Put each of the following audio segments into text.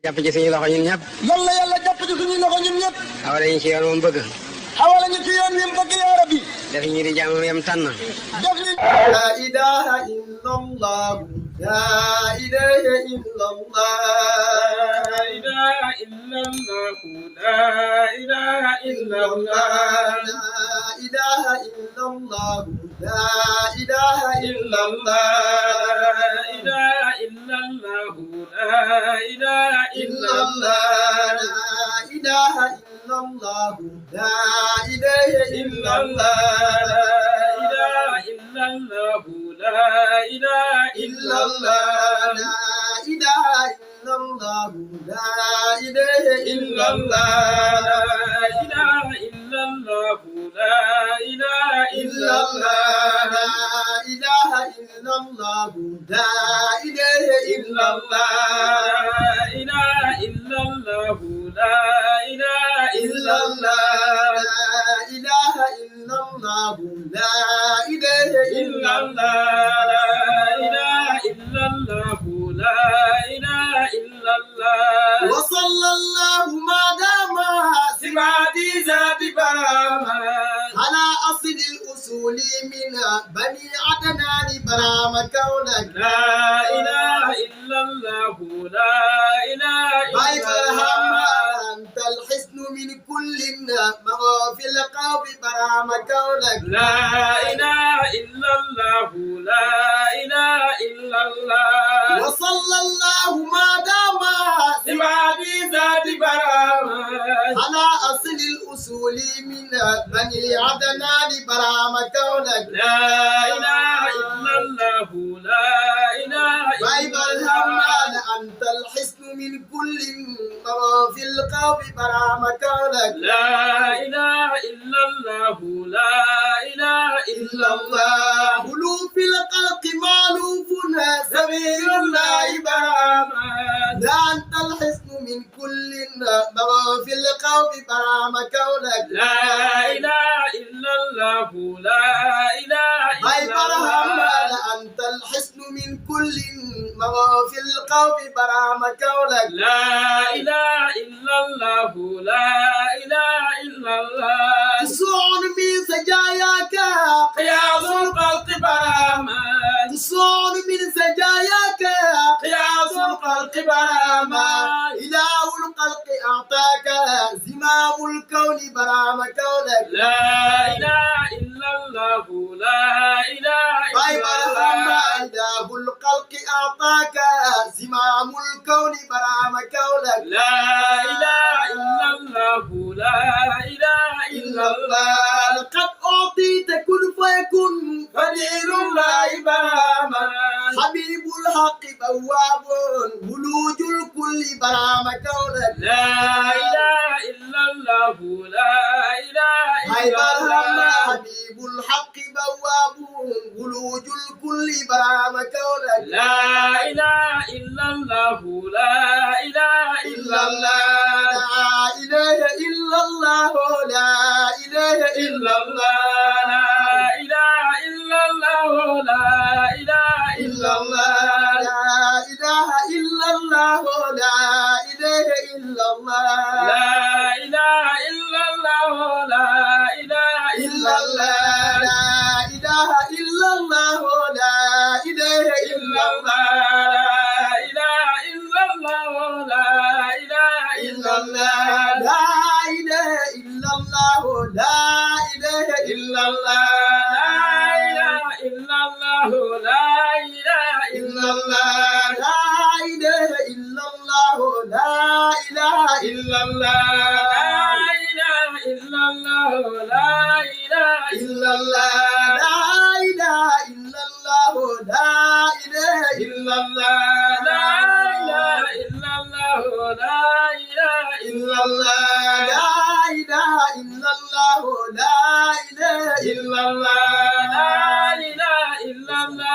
jàpp ci suñu loxo ñun ñëpp. yàlla yàlla jàpp ci suñu loxo ñun ñëpp. xawale ñu ci yoon moom bëgg. xawale ñu ci yoon wi mu bëgg yaa rabbi. def ñu di jàmm yam tànn. def li. la ilaha illallah. la ilaha illallah. la ilaha illallah. la ilaha illallah. la ilaha illallah. la ilaha illallah. وصلى الله ما دام سماتي ذات برامة على أصل الأصول من بني عدنان برامة كونك لا إله إلا الله. لا إله بايك إلا الهم الله. أنت الحسن من كل مغافي القوم برامة كونك لا إله إلا الله. لا إله إلا الله. وصلى الله ما دام سماتي ذات برامة على أصل الأصول من بني عدنان برامة كونك لا إله إلا الله. لا إله بايك إلا الهم الله. أنت الحسن من كل مغافي القوم برامة كونك لا إله إلا الله. لا إله إلا الله. ألوف الخلق مألوف سبيل الله برامة لا أنت الحسن من كل مغافي القوم برامة كونك لا إله إلا الله. لا إله باي إلا برهم الله. أنت الحسن من كل مغافي القوم برامة كونك لا إله إلا الله. لا إله إلا الله. تصون من سجاياك قياس الخلق برامة تصون من سجاياك قياس الخلق برامة إله الخلق أعطاك زمام الكون برامة كونك لا إله إلا الله. لا إله باي إلا برهم الله. إله الخلق أعطاك زمام الكون برامة كونك لا إله إلا الله. لا إله إلا الله. لقد أعطيت كن فيكن فدير الله برامة حبيب الحق بواب ولوج الكل برامة كونك لا إله إلا الله. لا إله هاي إلا برهم الله. حبيب الحق بواب ولوج الكل برامة كونك لا إله إلا الله. لا إله إلا الله. لا إله إلا الله لا إله إلا الله. لا إله إلا الله. لا إله إلا الله. لا إله إلا الله لا إله إلا الله لا إله إلا الله. لا إله إلا الله لا إله إلا الله لا إله إلا الله لا إله إلا الله. لا إله إلا الله. لا إله إلا الله لا إله إلا الله لا إله إلا الله. لا إله إلا الله. لا إله إلا الله لا إله إلا الله لا إله إلا الله. لا إله إلا الله لا إله إلا الله لا إله إلا الله. لا إله إلا الله. لا إله إلا الله لا إله إلا الله لا إله إلا الله. لا إله إلا الله. لا إله إلا مرحبا لا إله إلا الله لا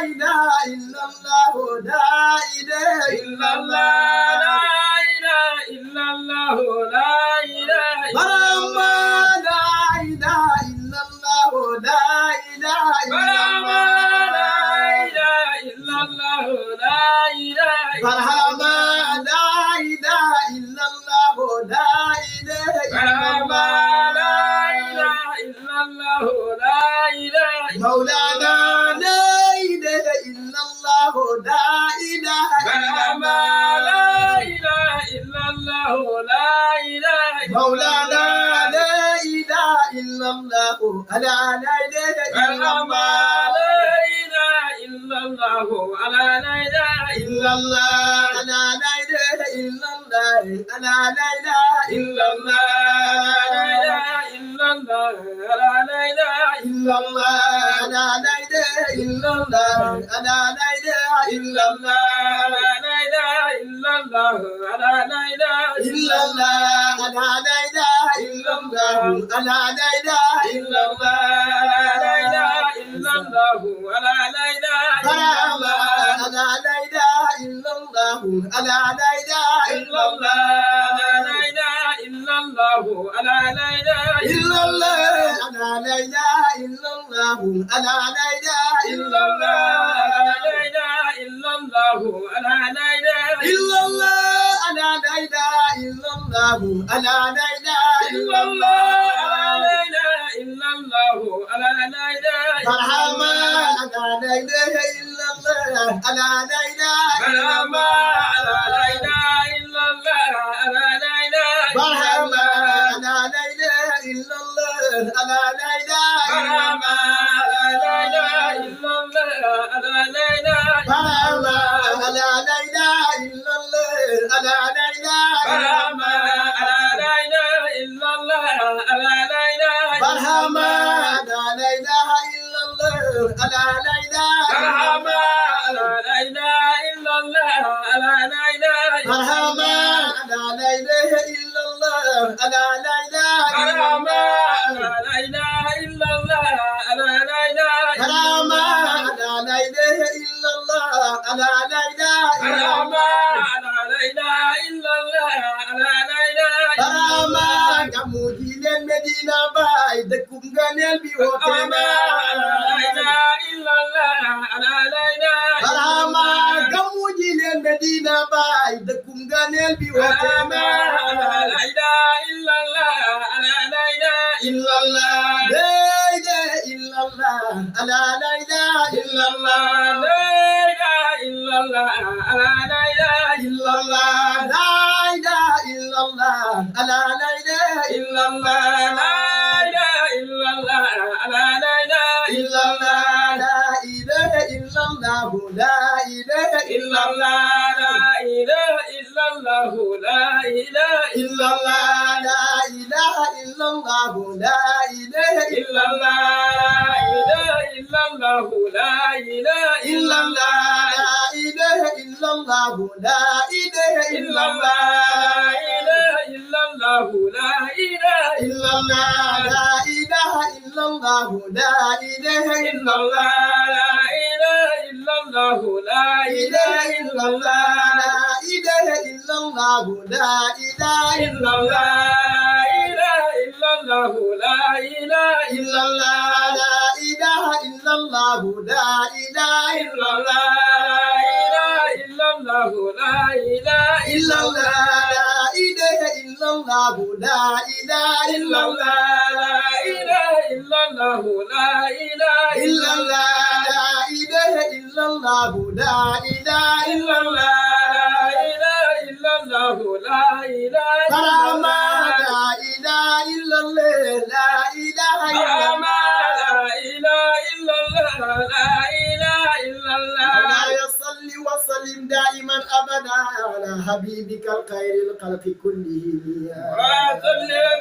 إله إلا الله. لا إله إلا الله. لا إله إلا مرحبا الله. لا إله إلا الله لا إله إلا مرحبا الله لا إله إلا الله. لا إله إلا برهما لا إله إلا الله لا إله إلا الله لا إله إلا الله لا إله مولانا لا إله إلا الله لا إله إلا الله لا إله إلا الله لا إله مولانا لا إله إلا الله ألا لا إله إلا الله لا إله إلا الله ألا لا إله إلا الله ألا لا إله إلا الله ألا لا إله إلا الله لا إله إلا الله ألا لا إله إلا الله ألا لا إله إلا الله ألا لا إله إلا الله لا إله إلا الله ألا لا إله إلا الله ألا لا إله إلا الله ألا لا إله إلا الله لا إله إلا الله ألا لا إله ألا لا إله إلا الله ألا لا إله إلا الله لا إله إلا الله ألا لا إله إلا الله ألا لا إله إلا الله ألا لا إله إلا الله لا إله إلا الله ألا لا إله إلا الله ألا لا إله إلا الله ألا لا إله إلا الله لا إله إلا الله ألا لا إله مرحبا ألا لا إله إلا الله ألا لا إله إلا مرحبا الله لا إله إلا الله ألا لا إله مرحبا ألا لا إله إلا الله ألا لا إله إلا مرحبا لا إله إلا الله ألا لا إله مرحبا ألا لا إله إلا الله ألا لا إله مرحبا لا إله إلا الله ألا لا إله مرحبا ألا لا إله إلا الله ألا لا إله مرحبا لا إله إلا الله ألا لا إله مرحبا ألا لا إله إلا الله ألا لا إله مرحبا لا إله إلا الله ألا لا إله مرحبا ألا لا إله إلا الله ألا لا إله مرحبا لا إله إلا الله ألا لا إله مرحبا كمودي المدينة باي دكم غنيل بيوتنا لا إله إلا الله ألا لا إله مرحبا كمودي المدينة باي دكم غنيل بيوتنا لا إله إلا الله ألا لا إله إلا الله لا إله إلا الله ألا لا إله إلا الله لا إله إلا الله ألا لا إله إلا الله لا إله إلا الله ألا لا إله إلا الله لا إله إلا الله ألا لا إله إلا الله لا إله إلا الله لا إله إلا الله لا إله إلا الله لا إله إلا الله لا إله إلا الله لا إله إلا الله لا إله إلا الله لا إله إلا الله لا إله إلا الله لا إله إلا الله إلا الله لا إله إلا الله لا إله إلا الله لا إله إلا الله لا إله إلا الله لا إله إلا الله لا إله إلا الله لا إله إلا الله لا إله إلا الله لا إله إلا الله لا إله إلا الله إلا الله لا إله إلا الله لا إله إلا الله لا إله إلا الله لا إله إلا الله لا إله إلا الله لا إله إلا الله لا إله إلا الله لا إله إلا الله لا إله كرامة لا إله إلا الله لا إله إلا الله لا إله إلا الله لا إله إلا الله مولاي صل وسلم دائما أبدا على حبيبك الخير الخلق كلهم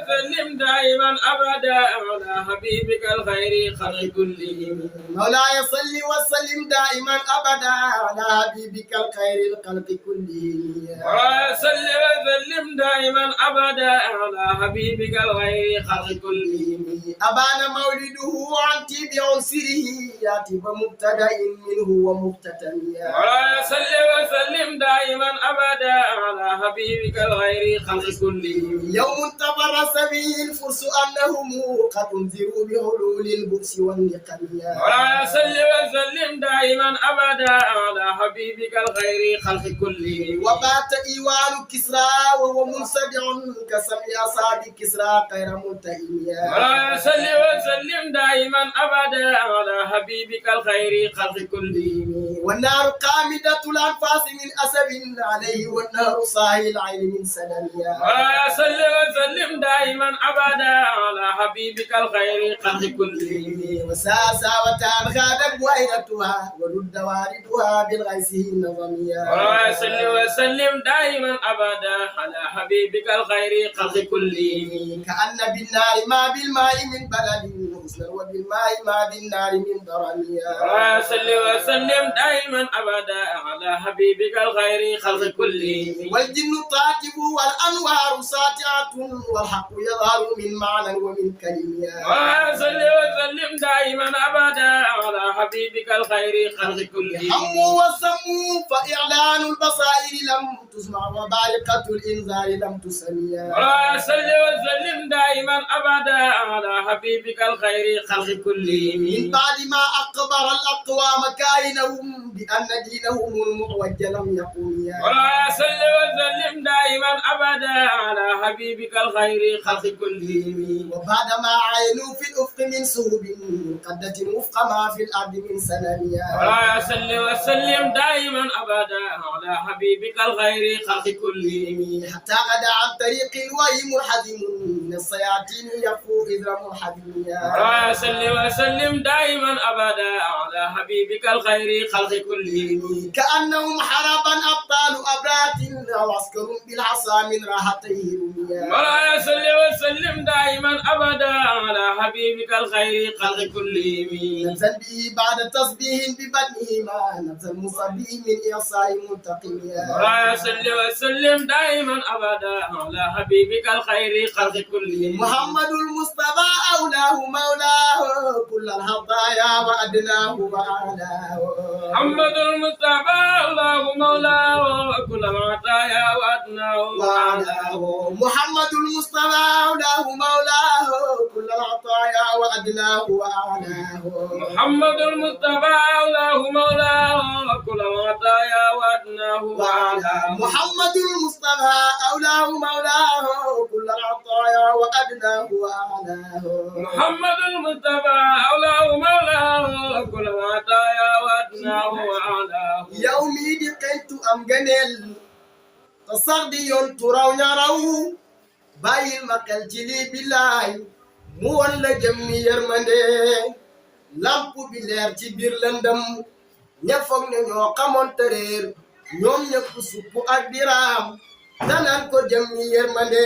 وسلم دائما أبدا على حبيبك الخير خلق كلهم مولاي صل وسلم دائما أبدا على حبيبك الخير الخلق كلهم وسلم دائما أبدا على حبيبك الخير خلق كلهم أبان مولده عن تبع سره ياتي بمبتدأ منه ومختتم وسلم دائما أبدا على حبيبك الغير خلق كلهم يوم تبرس به الفرس أنهم قد انذروا بحلول البؤس والنقم ولا صل وسلم دائما أبدا على حبيبك الغير خلق كلهم وبات إيوان كسرى وهو منسدع كسمع أصحاب كسرى غير ملتئم ولا صل وسلم دائما أبدا على حبيبك الخير خلق كلهم والنار قامدة الأنفاس من أسب عليه والنار صاهي العين من سنميا ولا صل وسلم دائما أبدا على حبيبك الخير خلق كلهم وساسا وتان غادت وينتها ورد واردها بالغيث النظميا ولا صل وسلم دائما أبدا على حبيبك الخير خلق كلهم كأن بالنار ما بالماء من بلد حسنا وبالماء ما بالنار من ضرميا ولا صل وسلم دائما أبدا على حبيبك الخير خلق كلهم والجن طاكب والأنوار ساطعة والحق يظهر من معنى ومن كلمة ولا صل وسلم دائما أبدا على حبيبك الخير خلق كلهم حموا وسموا فإعلان البصائر لم تسمع وبارقة الإنذار لم تسميا ولا صل وسلم دائما أبدا على حبيبك الخير خلق كلهم من بعد ما أقبر الأقوام كائنهم بأن دينهم المعوج لم يقوم ولا صل وسلم دائما أبدا على حبيبك الخير خلق كلهم وبعد ما عينوا في الأفق من سهب قدت الوفق ما في الأرض من سنميا ولا صل وسلم دائما أبدا على حبيبك الخير خلق كلهم حتى غدا عن طريق الوهي منحدم من الصياطين يقفو إذ منحدم ولا صل وسلم دائما أبدا على حبيبك الخير خلق كلهم كأنهم حربا أبطال أبرات أو عسكر بالعصا من راحتيه رميا ولا صل وسلم دائما أبدا على حبيبك الخير خلق كلهم نبذل به بعد تصبيه ببدنه ما نبذل مصبيه من إعصاء منتقميا ولا صل وسلم دائما أبدا على حبيبك الخير خلق كلهم محمد المصطفى أولاه مولاه كل الهضايا وأدناه وأعلاه محمد المصطفى الله مولاه وكل معطايا وأدناه وأعلاه محمد المصطفى أولاه مولاه كل العطايا وأدناه وأعلاه محمد المصطفى الله مولاه وكل معطايا وأدناه وأعلاه محمد المصطفى أولاه مولاه كل العطايا وأدناه وأعلاه محمد المصطفى الله مولاه وكل معطايا وأدناه وأعلاه يومي دقيت أم جنل تصدي ينتراو نراو باي المقل جلي بالله مولى جمي يرمني lampu bi leer ci biir lëndëm ña foog ne ñoo xamoon tëréer ñoom ñëpp suppu ak diraam danaan ko jëm ñi yërmande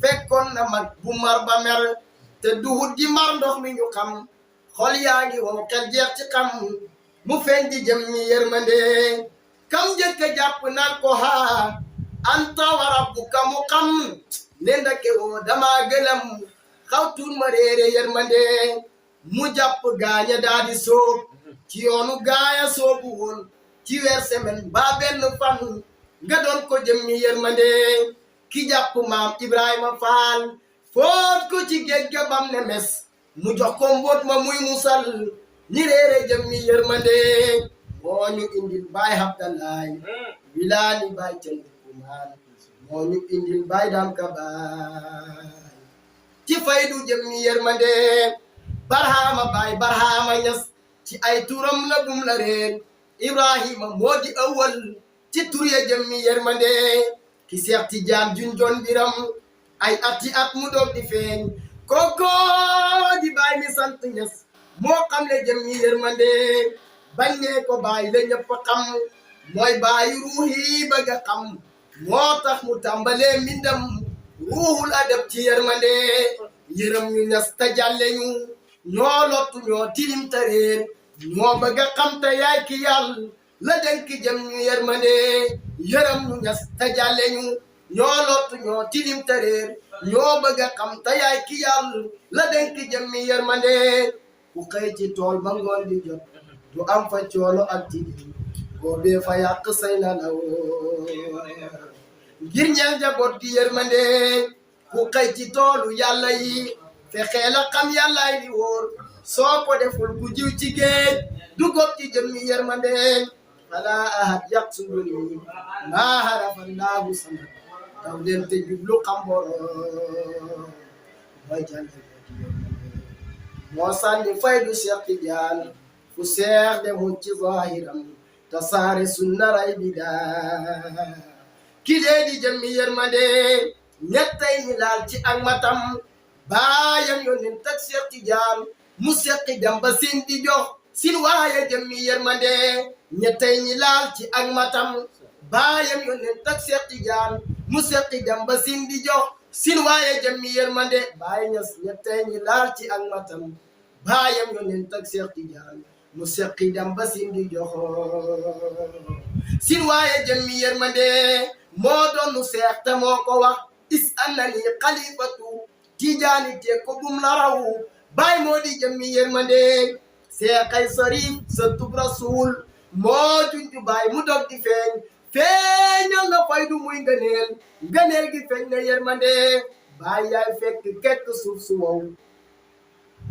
fekkoon na mag bu mar ba mer te duhut di mar ndox mi ñu xam xol yaa ngi wow xel jeex ci xam mu feeñ di jëm ñi yërmande kam njëkk a jàpp naan ko haa anta wa rabbuka mu xam ne ndake woo dama gëlëm xawtuun ma réere yërmande mu jàpp gaaña daadi soob ci yoonu gaaya soobu woon ci weer semaine ba benn fan nga doon ko jëmmi yërmande ki jàpp maam Ibrahima Faal foot ko ci géej ga bam ne mes mu jox ko mbóot ma muy musal ñi réere jëmmi yërmande moo ñu indil baay Abdalaay wilaani baay Cendikumaan moo ñu indil baay Daam Ka baay ci faydu jëmmi yërmande barhama baay barhama ñas ci ay turam la bum la réer Ibrahima moo di awal ci tur ya jëmmi yërmande ki Seex Tijaan junjoon biram ay ati at mu doog di feeñ koko di baay mi sant ñas moo xam le jëmmi yërmande bañ ne ko baay la ñëpp xam mooy baay ruuhi bëgg a xam moo tax mu tàmbalee mbindam ruuhul adab ci yërmande yërëm ñu ñas ta jàlle ñu ñoo lottu ñoo tilim tareer ñoo bëgg a xam te yaay ki yàlla la denk jëm ñu yërmande yërëm ñu ñas te jàlle ñu ñoo lottu ñoo tilim tareer ñoo bëgg a xam te yaay ki yàlla la denk jëm ñu yërmande ku xëy ci tool ba ngoon di jot du am fa coono ak tigi boobee fa yàq say nalaw ngir ñeel njaboot gi yërmande ku xëy ci toolu yàlla yi fexee la xam yàlla yi wóor soo ko deful ku jiw ci géej du góob ci jëmmi yërmande fala ahad yaqsuduni maa harafa laahu samad daw leen te jublu xam boroom mooy jàngal moo sànni faydu Cheikh Tidiane fu seex demul ci zahiram tasaare sunna ray bidaa ki lee di jëmmi yërmande ñettay ñi laal ci ak matam baayam yónneen tak Cheikh Tidiane mu seqi dem ba sin di jox sin waaye jëmmi yërmande ñettay ñi laal ci ak matam baayam yónneen tak Cheikh Tidiane mu seqi dem ba sin di jox sin waaye jëmmi yërmande baay ñas ñettay ñi laal ci ak matam baayam yónneen tak Cheikh Tidiane mu seqi dem ba sin di jox sin waaye jëmmi yërmande moo doonu seex te moo ko wax is annani xalifatu Tijaani te ko bum la raw baay moo di jëmmi yërmande seexay sarif sa tub rasul moo junju baay mu dog di feeñal na faydu muy ngëneel gi feeñ na yërmande baay yaay fekk kekk suuf su wow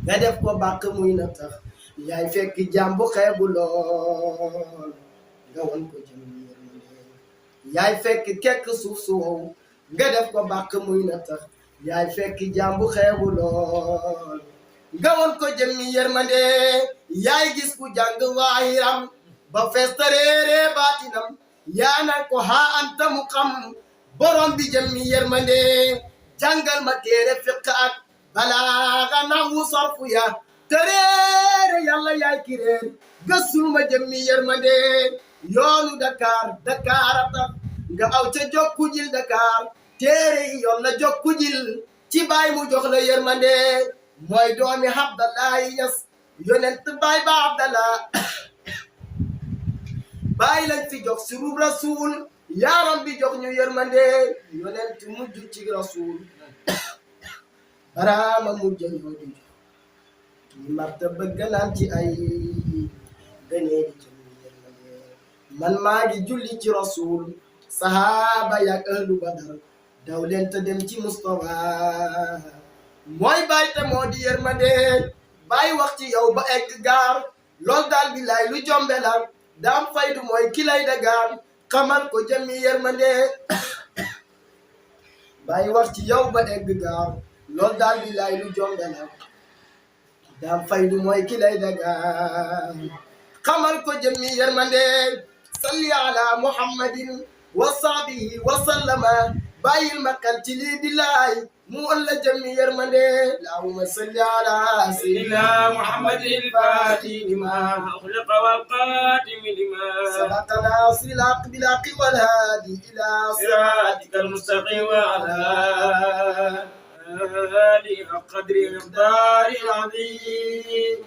nga def ko bàq muy na tax yaay fekk jàmbu xeebu lool nga won ko jëmmi yërmande yaay fekk kekk suuf su wow nga def ko bàq muy na tax yaay fekk jàmbu xeebu lool nga won ko jëmmi yërmande yaay gis ku jàng waahiram ba festa réere baatinam yaa nan ko haa anta mu xam borom bi jëmmi yërmande jàngal ma téere fiq ak balaaga naxwu sarfu ya te réere yàlla yaay ki réer gëstul ma jëmmi yërmande yoonu Dakar a tax nga aw ca jokku jil Dakar téere yi yoon la jokku jil ci baay mu jox la yërmande mooy doomi Abdallahi Ñas yonent baay ba Abdallah baay lañ fi jox si rub rasul yaaram bi jox ñu yërmande yonent mujj ci rasul baraama mujj ñoo di jox ñi marta bëgg naan ci ay gënee di jëmmi yërmande man maa ngi julli ci rasul sahaaba yak ahlu badar daw leen te dem ci Mustafa mooy baay te moo di yërmande baay wax ci yow ba egg gaar lool daal bi lay lu jombe la daam faydu mooy ki lay dagaan xamal ko jëmmi yërmande baay wax ci yow ba egg gaar lool daal bi lay lu jombe la daam faydu mooy ki lay dagaan xamal ko jëmmi yërmande salli ala muhammadin wa sahbihi wa sallama bàyyil makkal ci lii billaay mu walla jëmmi yërmande allahumma salli ala sayyidina muhammadin faatihi lima ughliqa wal qaatimi lima sabaqa naasiril haqqi bil haqqi wal haadi ila siraatikal mustaqim wa ala alihi haqqa qadrihi wa miqdaarihil aziim